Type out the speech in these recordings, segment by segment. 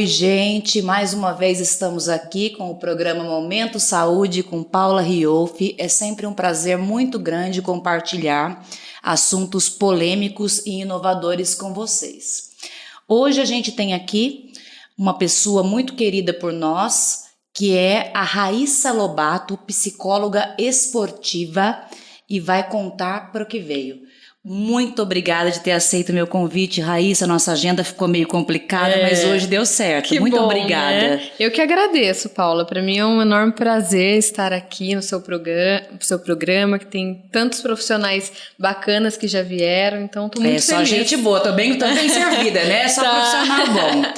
Oi, gente, mais uma vez estamos aqui com o programa Momento Saúde com Paula Riolfi. É sempre um prazer muito grande compartilhar assuntos polêmicos e inovadores com vocês. Hoje a gente tem aqui uma pessoa muito querida por nós, que é a Raíssa Lobato, psicóloga esportiva, e vai contar para o que veio. Muito obrigada de ter aceito o meu convite, Raíssa. Nossa agenda ficou meio complicada, mas hoje deu certo. Muito bom, obrigada. Né? Eu que agradeço, Paula. Para mim é um enorme prazer estar aqui no seu programa, que tem tantos profissionais bacanas que já vieram, então estou muito feliz. É só gente boa, tô bem servida, né? É só profissional bom.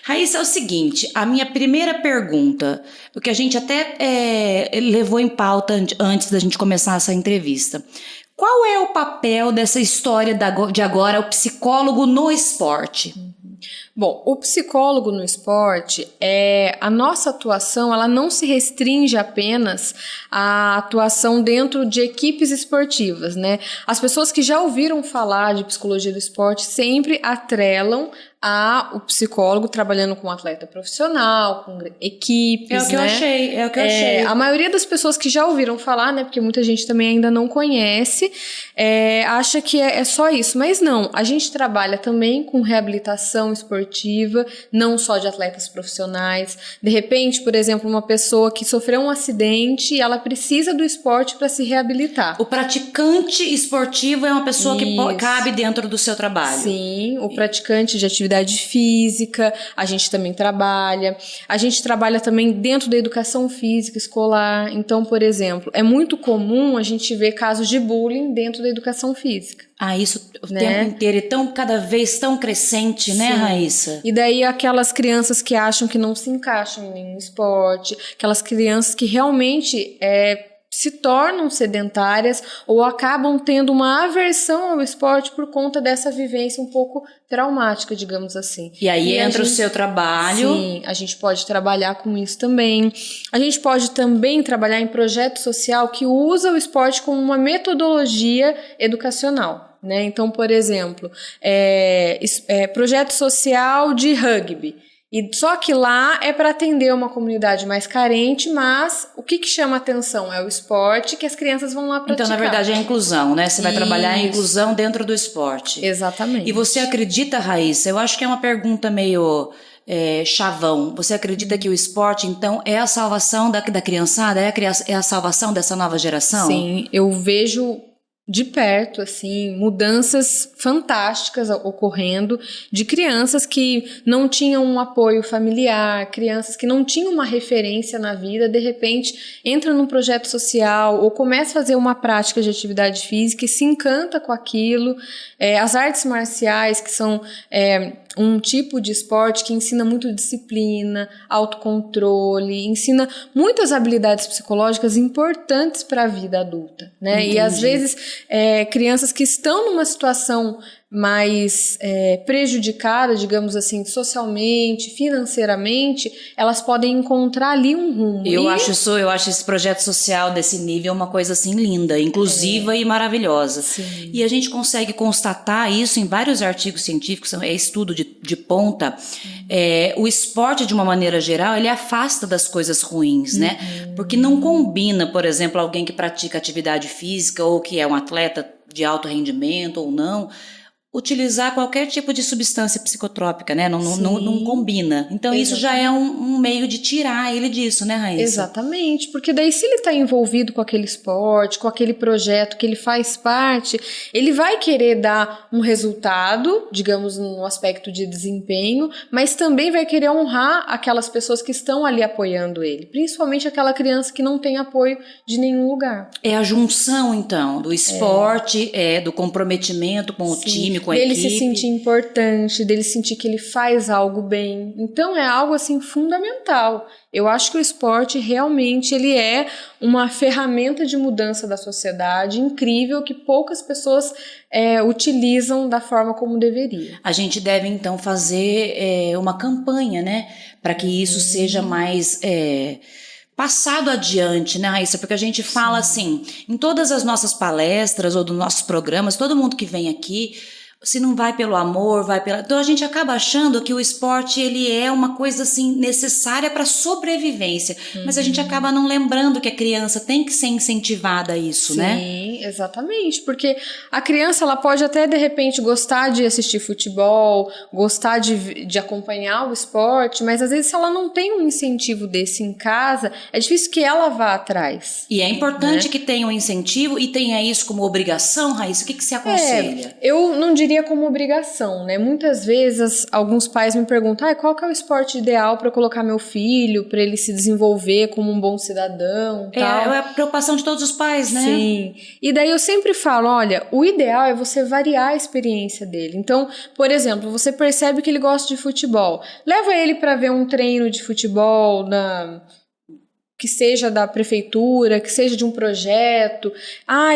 Raíssa, é o seguinte, a minha primeira pergunta, o que a gente até levou em pauta antes da gente começar essa entrevista. Qual é o papel dessa história de agora, o psicólogo no esporte? Bom, o psicólogo no esporte, a nossa atuação, ela não se restringe apenas à atuação dentro de equipes esportivas, né? As pessoas que já ouviram falar de psicologia do esporte sempre atrelam o psicólogo trabalhando com atleta profissional, com equipes, É o que eu achei. A maioria das pessoas que já ouviram falar, né, porque muita gente também ainda não conhece, acha que é só isso, mas não, a gente trabalha também com reabilitação esportiva, não só de atletas profissionais. De repente, por exemplo, uma pessoa que sofreu um acidente e ela precisa do esporte para se reabilitar. O praticante esportivo é uma pessoa que cabe dentro do seu trabalho. Sim, o praticante de atividade física, a gente também trabalha. A gente trabalha também dentro da educação física escolar. Então, por exemplo, é muito comum a gente ver casos de bullying dentro da educação física. Isso o tempo inteiro, cada vez tão crescente, né, Raíssa? E daí aquelas crianças que acham que não se encaixam em nenhum esporte, aquelas crianças que realmente se tornam sedentárias ou acabam tendo uma aversão ao esporte por conta dessa vivência um pouco traumática, digamos assim. E aí entra o seu trabalho. Sim, a gente pode trabalhar com isso também. A gente pode também trabalhar em projeto social que usa o esporte como uma metodologia educacional, né? Então, por exemplo, projeto social de rugby. E só que lá é para atender uma comunidade mais carente, mas o que chama atenção é o esporte que as crianças vão lá praticar. Então, na verdade, é a inclusão, né? Você vai trabalhar a inclusão dentro do esporte. Exatamente. E você acredita, Raíssa, eu acho que é uma pergunta meio chavão, você acredita que o esporte, então, é a salvação da criançada? É a salvação dessa nova geração? Sim, eu vejo de perto, assim, mudanças fantásticas ocorrendo de crianças que não tinham um apoio familiar, crianças que não tinham uma referência na vida, de repente entra num projeto social ou começa a fazer uma prática de atividade física e se encanta com aquilo. As artes marciais, que são um tipo de esporte que ensina muito disciplina, autocontrole, ensina muitas habilidades psicológicas importantes para a vida adulta, né? Entendi. E às vezes crianças que estão numa situação mais prejudicada, digamos assim, socialmente, financeiramente, elas podem encontrar ali um rumo. Eu acho esse projeto social desse nível uma coisa assim linda, inclusiva e maravilhosa. Sim. E a gente consegue constatar isso em vários artigos científicos, é estudo de ponta. O esporte, de uma maneira geral, ele afasta das coisas ruins, né? Porque não combina, por exemplo, alguém que pratica atividade física ou que é um atleta de alto rendimento ou não, utilizar qualquer tipo de substância psicotrópica, né? Não combina. Então, Exatamente. Isso já é um meio de tirar ele disso, né, Raíssa? Exatamente, porque daí se ele está envolvido com aquele esporte, com aquele projeto que ele faz parte, ele vai querer dar um resultado, digamos, no aspecto de desempenho, mas também vai querer honrar aquelas pessoas que estão ali apoiando ele, principalmente aquela criança que não tem apoio de nenhum lugar. É a junção, então, do esporte, do comprometimento com o time, com a equipe. Dele se sentir importante, dele sentir que ele faz algo bem. Então é algo assim fundamental. Eu acho que o esporte realmente ele é uma ferramenta de mudança da sociedade incrível que poucas pessoas utilizam da forma como deveria. A gente deve então fazer uma campanha, né, para que isso seja mais passado adiante, né, Raíssa? Porque a gente fala assim, em todas as nossas palestras ou dos nossos programas, todo mundo que vem aqui, se não vai pelo amor, vai pela... Então a gente acaba achando que o esporte ele é uma coisa assim necessária para sobrevivência, mas a gente acaba não lembrando que a criança tem que ser incentivada a isso, né? Sim, exatamente, porque a criança ela pode até de repente gostar de assistir futebol, gostar de acompanhar o esporte, mas às vezes se ela não tem um incentivo desse em casa, é difícil que ela vá atrás. E é importante que tenha um incentivo e tenha isso como obrigação, Raíssa. O que você aconselha? Eu não diria como obrigação, né? Muitas vezes alguns pais me perguntam, qual que é o esporte ideal para colocar meu filho, para ele se desenvolver como um bom cidadão, tal. É a preocupação de todos os pais, né? Sim. E daí eu sempre falo, olha, o ideal é você variar a experiência dele. Então, por exemplo, você percebe que ele gosta de futebol. Leva ele para ver um treino de futebol que seja da prefeitura, que seja de um projeto.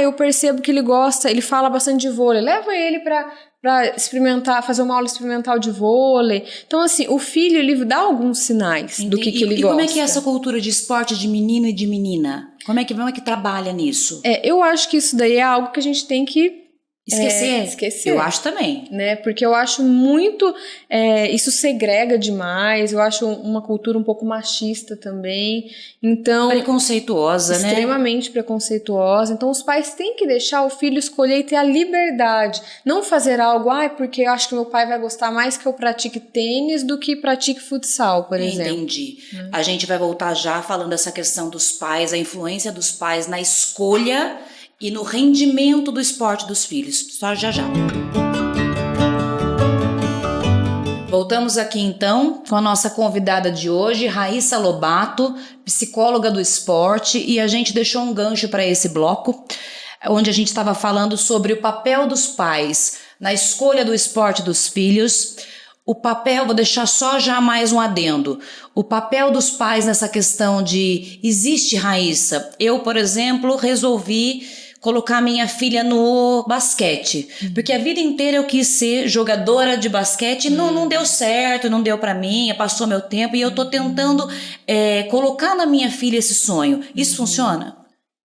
Eu percebo que ele gosta, ele fala bastante de vôlei. Leva ele para experimentar, fazer uma aula experimental de vôlei. Então, assim, o filho, ele dá alguns sinais do que ele gosta. E como é que é essa cultura de esporte de menino e de menina? Como é que trabalha nisso? Eu acho que isso daí é algo que a gente tem que Esquecer. Eu acho também. Né? Porque eu acho muito... isso segrega demais. Eu acho uma cultura um pouco machista também. Então... Preconceituosa, né? Extremamente preconceituosa. Então, os pais têm que deixar o filho escolher e ter a liberdade. Não fazer algo, porque eu acho que meu pai vai gostar mais que eu pratique tênis do que pratique futsal, por exemplo. Entendi. A gente vai voltar já falando dessa questão dos pais, a influência dos pais na escolha e no rendimento do esporte dos filhos. Só já. Voltamos aqui então com a nossa convidada de hoje, Raíssa Lobato, psicóloga do esporte, e a gente deixou um gancho para esse bloco, onde a gente estava falando sobre o papel dos pais na escolha do esporte dos filhos. O papel, vou deixar só já mais um adendo, o papel dos pais nessa questão de, existe, Raíssa, eu, por exemplo, resolvi colocar minha filha no basquete, porque a vida inteira eu quis ser jogadora de basquete e não deu certo, não deu pra mim, passou meu tempo e eu tô tentando colocar na minha filha esse sonho. Isso funciona?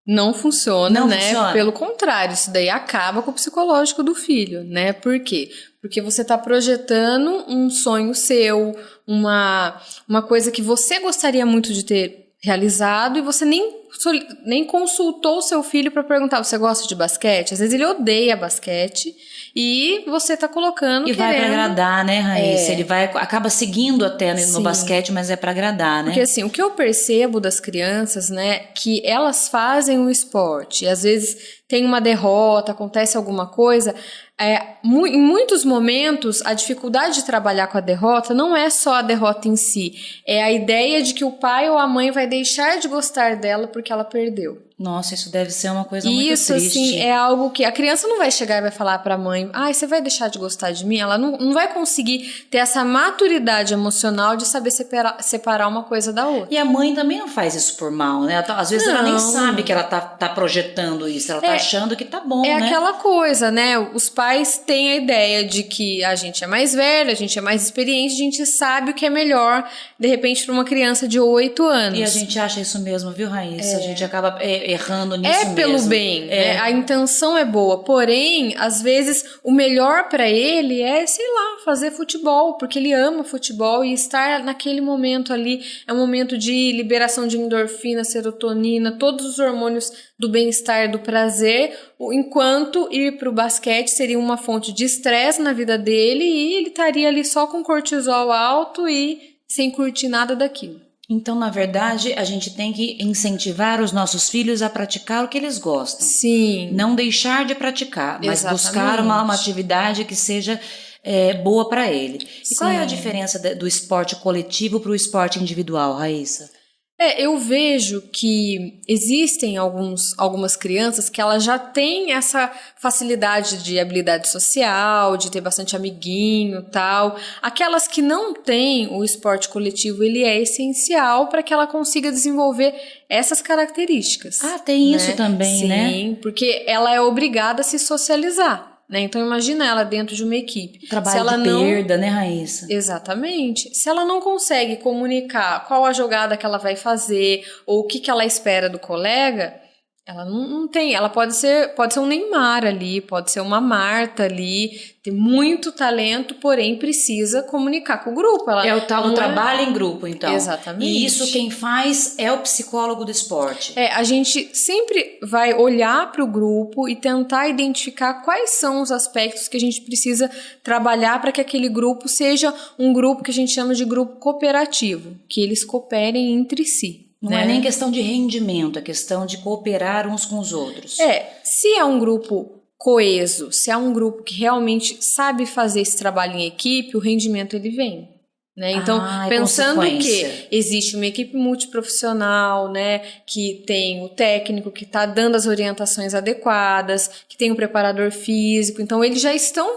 Não funciona, Não né? funciona. Pelo contrário, isso daí acaba com o psicológico do filho, né? Por quê? Porque você está projetando um sonho seu, uma coisa que você gostaria muito de ter realizado e você nem consultou o seu filho para perguntar, você gosta de basquete? Às vezes ele odeia basquete e você está colocando e vai para agradar, né, Raíssa? Ele acaba seguindo até no basquete, mas é para agradar, né? Porque assim, o que eu percebo das crianças, né, que elas fazem o esporte, e às vezes tem uma derrota, acontece alguma coisa, em muitos momentos a dificuldade de trabalhar com a derrota não é só a derrota em si, é a ideia de que o pai ou a mãe vai deixar de gostar dela porque ela perdeu. Nossa, isso deve ser uma coisa muito triste. Isso, assim, é algo que a criança não vai chegar e vai falar pra mãe, você vai deixar de gostar de mim? Ela não vai conseguir ter essa maturidade emocional de saber separar uma coisa da outra. E a mãe também não faz isso por mal, né? Às vezes ela nem sabe que ela tá projetando isso, ela tá achando que tá bom, né? É aquela coisa, né? Os pais têm a ideia de que a gente é mais velho, a gente é mais experiente, a gente sabe o que é melhor, de repente, pra uma criança de 8 anos. E a gente acha isso mesmo, viu, Raíssa? A gente acaba errando nisso mesmo. Pelo bem, né? A intenção é boa, porém, às vezes, o melhor pra ele é, fazer futebol, porque ele ama futebol e estar naquele momento ali é um momento de liberação de endorfina, serotonina, todos os hormônios do bem-estar, do prazer, enquanto ir pro basquete seria uma fonte de estresse na vida dele e ele estaria ali só com cortisol alto e sem curtir nada daquilo. Então, na verdade, a gente tem que incentivar os nossos filhos a praticar o que eles gostam. Sim. Não deixar de praticar, mas Exatamente. buscar uma atividade que seja boa para ele. E qual é a diferença do esporte coletivo para o esporte individual, Raíssa? Eu vejo que existem algumas crianças que elas já têm essa facilidade de habilidade social, de ter bastante amiguinho e tal. Aquelas que não têm o esporte coletivo, ele é essencial para que ela consiga desenvolver essas características. Tem isso também, né? Sim, porque ela é obrigada a se socializar. Né? Então imagina ela dentro de uma equipe. Trabalho de perda, né, Raíssa? Exatamente. Se ela não consegue comunicar qual a jogada que ela vai fazer ou o que ela espera do colega, Ela não tem, ela pode ser um Neymar ali, pode ser uma Marta ali, tem muito talento, porém precisa comunicar com o grupo. É o tal do trabalho em grupo, então. Exatamente. E isso quem faz é o psicólogo do esporte. A gente sempre vai olhar para o grupo e tentar identificar quais são os aspectos que a gente precisa trabalhar para que aquele grupo seja um grupo que a gente chama de grupo cooperativo, que eles cooperem entre si. Não é nem questão de rendimento, é questão de cooperar uns com os outros. Se é um grupo coeso, se é um grupo que realmente sabe fazer esse trabalho em equipe, o rendimento ele vem. Né? Então, pensando que existe uma equipe multiprofissional, né, que tem o técnico que está dando as orientações adequadas, que tem o preparador físico, então eles já estão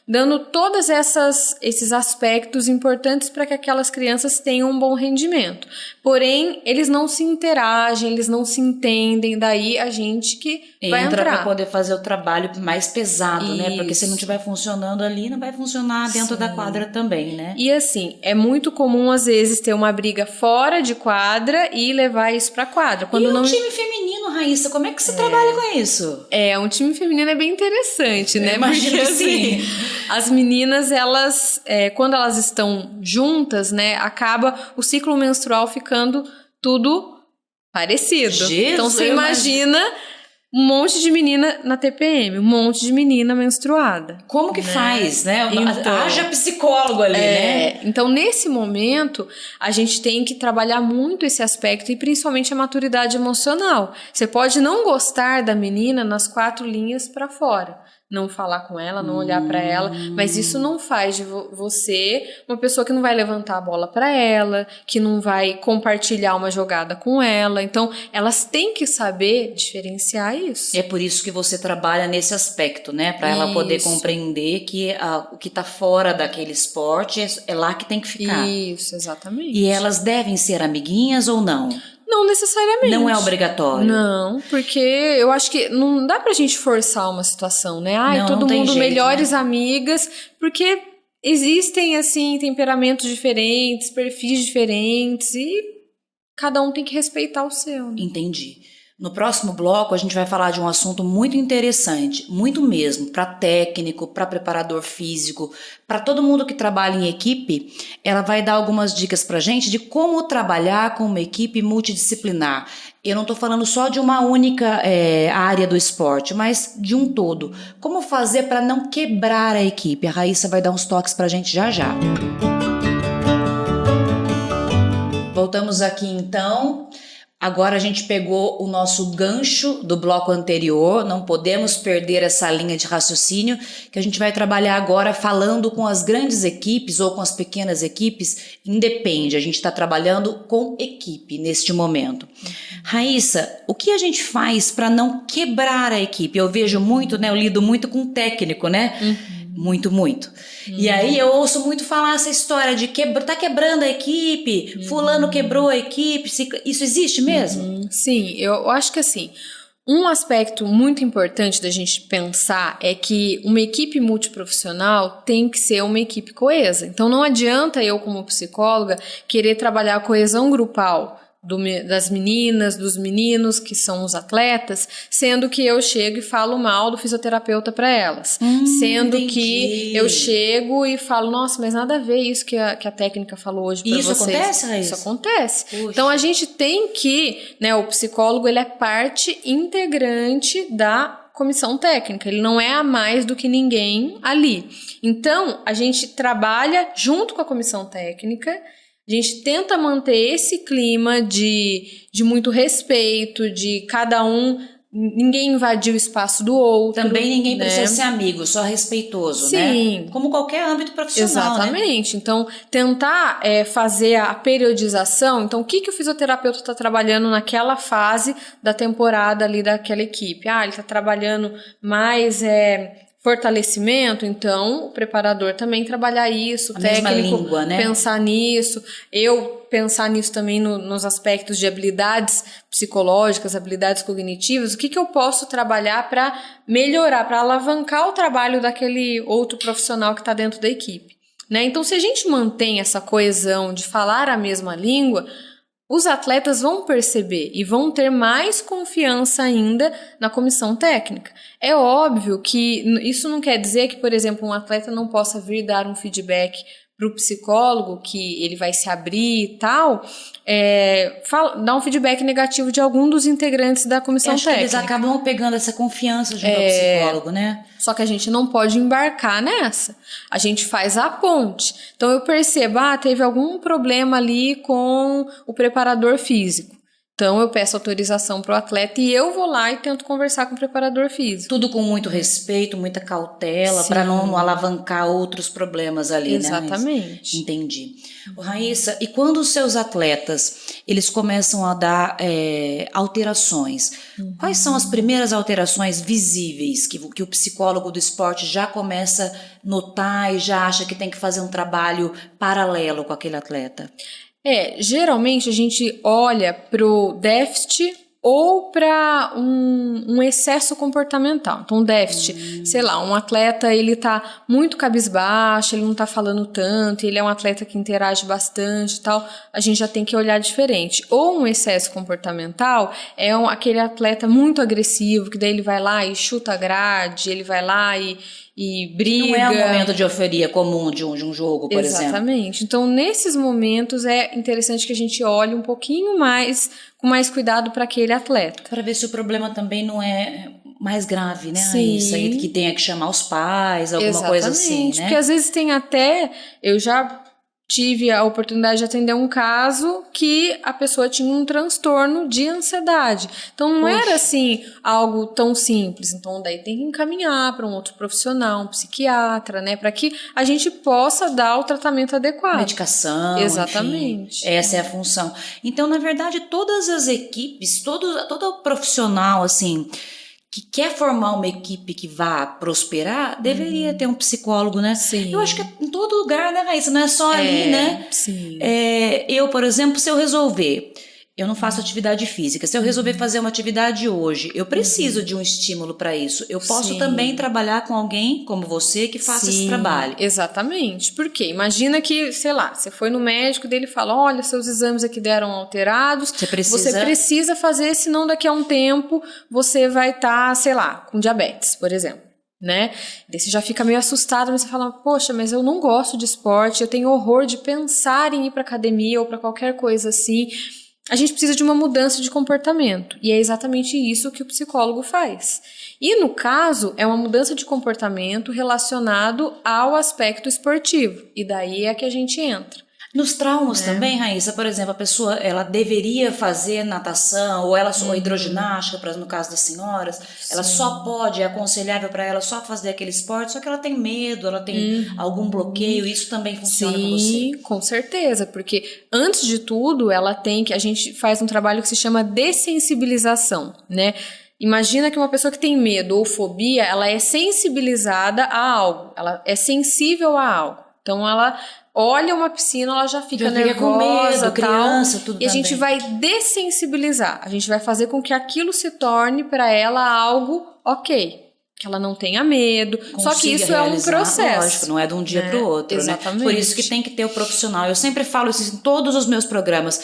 dando todos esses aspectos importantes para que aquelas crianças tenham um bom rendimento. Porém, eles não se interagem, eles não se entendem, daí a gente que vai entrar para poder fazer o trabalho mais pesado, né? Porque se não estiver funcionando ali, não vai funcionar dentro da quadra também, né? E assim, é muito comum às vezes ter uma briga fora de quadra e levar isso para quadra. Quando time feminino, Raíssa, como é que você trabalha com isso? Um time feminino é bem interessante, né? Imagino que sim. As meninas, elas, quando elas estão juntas, né, acaba o ciclo menstrual ficando tudo parecido. Jesus, então você imagina um monte de menina na TPM, um monte de menina menstruada. Como que faz, né? Então, haja psicólogo ali, né? Então, nesse momento, a gente tem que trabalhar muito esse aspecto e principalmente a maturidade emocional. Você pode não gostar da menina nas 4 linhas para fora. Não falar com ela, não olhar para ela, mas isso não faz de você uma pessoa que não vai levantar a bola para ela, que não vai compartilhar uma jogada com ela. Então, elas têm que saber diferenciar isso. É por isso que você trabalha nesse aspecto, né? Para ela poder compreender que o que está fora daquele esporte é lá que tem que ficar. Isso, exatamente. E elas devem ser amiguinhas ou não? Não necessariamente. Não é obrigatório. Não, porque eu acho que não dá pra gente forçar uma situação, né? Todo mundo jeito, melhores amigas, porque existem, assim, temperamentos diferentes, perfis diferentes e cada um tem que respeitar o seu. Né? Entendi. No próximo bloco, a gente vai falar de um assunto muito interessante, muito mesmo, para técnico, para preparador físico, para todo mundo que trabalha em equipe. Ela vai dar algumas dicas para a gente de como trabalhar com uma equipe multidisciplinar. Eu não estou falando só de uma única área do esporte, mas de um todo. Como fazer para não quebrar a equipe? A Raíssa vai dar uns toques para a gente já já. Voltamos aqui então. Agora a gente pegou o nosso gancho do bloco anterior, não podemos perder essa linha de raciocínio, que a gente vai trabalhar agora falando com as grandes equipes ou com as pequenas equipes, independe, a gente está trabalhando com equipe neste momento. Raíssa, o que a gente faz para não quebrar a equipe? Eu vejo muito, né, eu lido muito com técnico, né? Muito. E aí eu ouço muito falar essa história de tá quebrando a equipe, fulano quebrou a equipe, isso existe mesmo? Sim, eu acho que assim, um aspecto muito importante da gente pensar é que uma equipe multiprofissional tem que ser uma equipe coesa. Então não adianta eu, como psicóloga, querer trabalhar a coesão grupal das meninas, dos meninos, que são os atletas, sendo que eu chego e falo mal do fisioterapeuta para elas. Sendo que eu chego e falo, nossa, mas nada a ver isso que a técnica falou hoje para vocês. Isso acontece, Raíssa? Isso acontece. Puxa. Então a gente tem que, né, o psicólogo, ele é parte integrante da comissão técnica, ele não é a mais do que ninguém ali. Então, a gente trabalha junto com a comissão técnica. A gente tenta manter esse clima de muito respeito, de cada um, ninguém invadir o espaço do outro. Também ninguém precisa né? ser amigo, só respeitoso, Sim. né? Como qualquer âmbito profissional, Exatamente. Né? Então, tentar fazer a periodização. Então, o que o fisioterapeuta está trabalhando naquela fase da temporada ali daquela equipe? Ele está trabalhando mais... fortalecimento, então o preparador também trabalhar isso, o técnico língua, né? Pensar nisso, eu pensar nisso também nos aspectos de habilidades psicológicas, habilidades cognitivas, o que eu posso trabalhar para melhorar, para alavancar o trabalho daquele outro profissional que está dentro da equipe. Né? Então, se a gente mantém essa coesão de falar a mesma língua, os atletas vão perceber e vão ter mais confiança ainda na comissão técnica. É óbvio que isso não quer dizer que, por exemplo, um atleta não possa vir dar um feedback para o psicólogo, que ele vai se abrir e tal, dar um feedback negativo de algum dos integrantes da comissão técnica. Que eles acabam pegando essa confiança junto ao psicólogo, né? Só que a gente não pode embarcar nessa. A gente faz a ponte. Então eu percebo, teve algum problema ali com o preparador físico. Então eu peço autorização para o atleta e eu vou lá e tento conversar com o preparador físico. Tudo com muito respeito, muita cautela, para não alavancar outros problemas ali, Exatamente. né? Entendi. Raíssa, e quando os seus atletas, eles começam a dar alterações, quais são as primeiras alterações visíveis que o psicólogo do esporte já começa a notar e já acha que tem que fazer um trabalho paralelo com aquele atleta? Geralmente a gente olha para o déficit ou para um excesso comportamental. Então, déficit, sei lá, um atleta, ele tá muito cabisbaixo, ele não tá falando tanto, ele é um atleta que interage bastante e tal, a gente já tem que olhar diferente. Ou um excesso comportamental é aquele atleta muito agressivo, que daí ele vai lá e chuta a grade, ele vai lá e briga. Não é um momento de euforia comum de um jogo, por exemplo. Exatamente. Então, nesses momentos, é interessante que a gente olhe um pouquinho mais, com mais cuidado para aquele atleta. Para ver se o problema também não é mais grave, né? Sim. Isso aí que tenha que chamar os pais, alguma coisa assim, né? Porque às vezes tem até... Eu já tive a oportunidade de atender um caso que a pessoa tinha um transtorno de ansiedade. Então, não era assim, algo tão simples. Então, daí tem que encaminhar para um outro profissional, um psiquiatra, né? Para que a gente possa dar o tratamento adequado. Medicação. Exatamente. Enfim, essa é a função. Então, na verdade, todas as equipes, todo profissional, assim, que quer formar uma equipe que vá prosperar, deveria ter um psicólogo, né? Sim. Eu acho que é em todo lugar, né, Raíssa? Não é só ali, né? Sim. Eu, por exemplo, se eu resolver... Eu não faço atividade física. Se eu resolver fazer uma atividade hoje, eu preciso de um estímulo para isso. Eu posso também trabalhar com alguém como você que faça esse trabalho. Exatamente. Por quê? Imagina que, sei lá, você foi no médico dele e fala, olha, seus exames aqui deram alterados. Você precisa fazer, senão daqui a um tempo você vai estar, sei lá, com diabetes, por exemplo. Né? Daí você já fica meio assustado, mas você fala, poxa, mas eu não gosto de esporte, eu tenho horror de pensar em ir para academia ou para qualquer coisa assim. A gente precisa de uma mudança de comportamento. E é exatamente isso que o psicólogo faz. E, no caso, é uma mudança de comportamento relacionado ao aspecto esportivo. E daí é que a gente entra. Nos traumas também, Raíssa, por exemplo, a pessoa ela deveria fazer natação ou hidroginástica, no caso das senhoras, ela só pode, é aconselhável para ela só fazer aquele esporte, só que ela tem medo, ela tem algum bloqueio, isso também funciona com você? Sim, com certeza, porque antes de tudo a gente faz um trabalho que se chama dessensibilização, né? Imagina que uma pessoa que tem medo ou fobia, ela é sensibilizada a algo, ela é sensível a algo. Então ela olha uma piscina, ela já fica nervosa, com medo, criança, tudo. E a gente vai dessensibilizar. A gente vai fazer com que aquilo se torne para ela algo ok. Que ela não tenha medo. Só que isso é um processo. Lógico, não é de um dia para o outro, Exatamente. Né? Por isso que tem que ter o profissional. Eu sempre falo isso em todos os meus programas.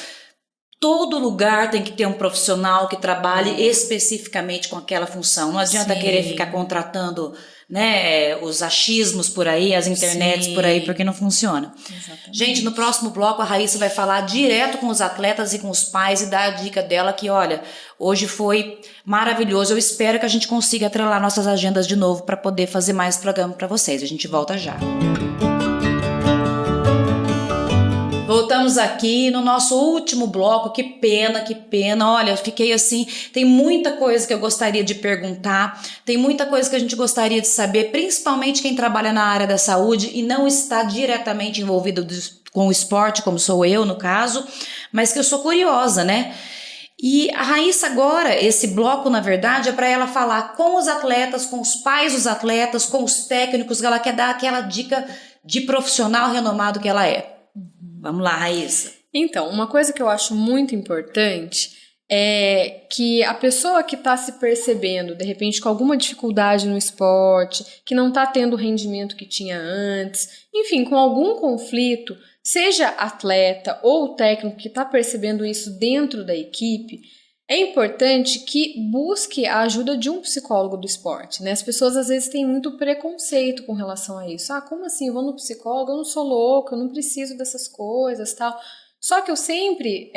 Todo lugar tem que ter um profissional que trabalhe especificamente com aquela função. Não adianta querer ficar contratando, né, os achismos por aí, as internets por aí, porque não funciona. Exatamente. Gente, no próximo bloco a Raíssa vai falar direto com os atletas e com os pais e dar a dica dela que, olha, hoje foi maravilhoso. Eu espero que a gente consiga atrelar nossas agendas de novo para poder fazer mais programa para vocês. A gente volta já. Voltamos aqui no nosso último bloco. Que pena, que pena. Olha, eu fiquei assim, tem muita coisa que eu gostaria de perguntar, tem muita coisa que a gente gostaria de saber, principalmente quem trabalha na área da saúde e não está diretamente envolvido com o esporte, como sou eu no caso, mas que eu sou curiosa, né? E a Raíssa agora, esse bloco na verdade é para ela falar com os atletas, com os pais dos atletas, com os técnicos, ela quer dar aquela dica de profissional renomado que ela é. Vamos lá, Raíssa. Então, uma coisa que eu acho muito importante é que a pessoa que está se percebendo, de repente, com alguma dificuldade no esporte, que não está tendo o rendimento que tinha antes, enfim, com algum conflito, seja atleta ou técnico que está percebendo isso dentro da equipe, é importante que busque a ajuda de um psicólogo do esporte, né? As pessoas às vezes têm muito preconceito com relação a isso. Como assim? Eu vou no psicólogo? Eu não sou louca, eu não preciso dessas coisas, tal. Só que eu sempre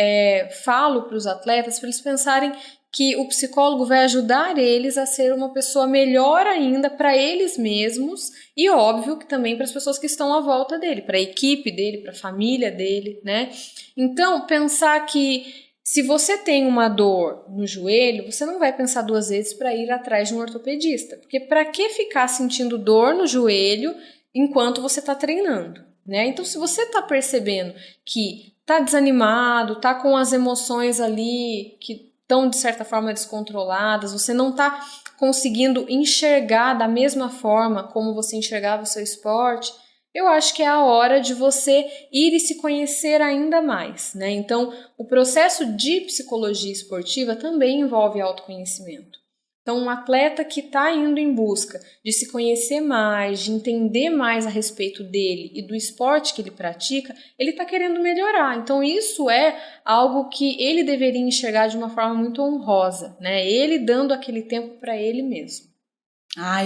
falo para os atletas para eles pensarem que o psicólogo vai ajudar eles a ser uma pessoa melhor ainda para eles mesmos e, óbvio, que também para as pessoas que estão à volta dele, para a equipe dele, para a família dele, né? Então, pensar que se você tem uma dor no joelho, você não vai pensar 2 vezes para ir atrás de um ortopedista. Porque para que ficar sentindo dor no joelho enquanto você está treinando, né? Então, se você está percebendo que está desanimado, está com as emoções ali que estão, de certa forma, descontroladas, você não está conseguindo enxergar da mesma forma como você enxergava o seu esporte, eu acho que é a hora de você ir e se conhecer ainda mais, né? Então, o processo de psicologia esportiva também envolve autoconhecimento. Então, um atleta que está indo em busca de se conhecer mais, de entender mais a respeito dele e do esporte que ele pratica, ele está querendo melhorar. Então, isso é algo que ele deveria enxergar de uma forma muito honrosa, né? Ele dando aquele tempo para ele mesmo.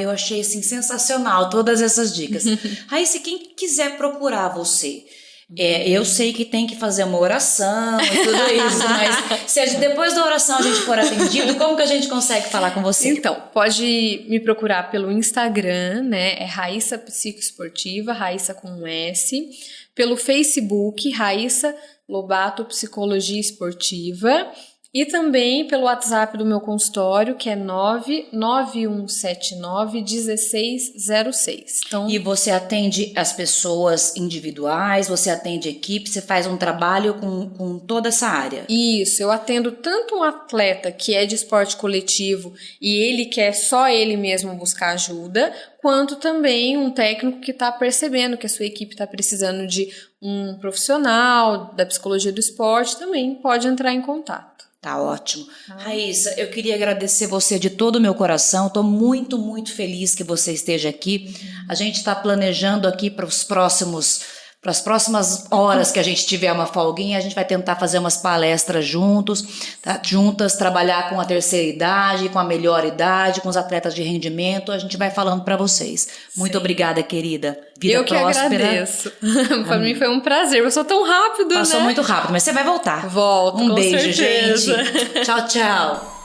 Eu achei assim sensacional todas essas dicas. Raíssa, quem quiser procurar você, eu sei que tem que fazer uma oração e tudo isso, mas se depois da oração a gente for atendido, como que a gente consegue falar com você? Então, pode me procurar pelo Instagram, né? É Raíssa Psicoesportiva, Raíssa com um S. Pelo Facebook, Raíssa Lobato Psicologia Esportiva. E também pelo WhatsApp do meu consultório, que é 99179-1606. Então, e você atende as pessoas individuais, você atende equipe, você faz um trabalho com toda essa área? Isso, eu atendo tanto um atleta que é de esporte coletivo e ele quer só ele mesmo buscar ajuda, quanto também um técnico que está percebendo que a sua equipe está precisando de um profissional da psicologia do esporte, também pode entrar em contato. Tá ótimo. Raíssa, eu queria agradecer você de todo o meu coração. Estou muito, muito feliz que você esteja aqui. A gente está planejando aqui para as próximas horas que a gente tiver uma folguinha, a gente vai tentar fazer umas palestras juntas, trabalhar com a terceira idade, com a melhor idade, com os atletas de rendimento. A gente vai falando para vocês. Muito obrigada, querida. Vida próspera. Eu que agradeço. Para mim foi um prazer. Passou tão rápido, Passou muito rápido, mas você vai voltar. Volto, um com beijo, certeza. gente. Tchau, tchau.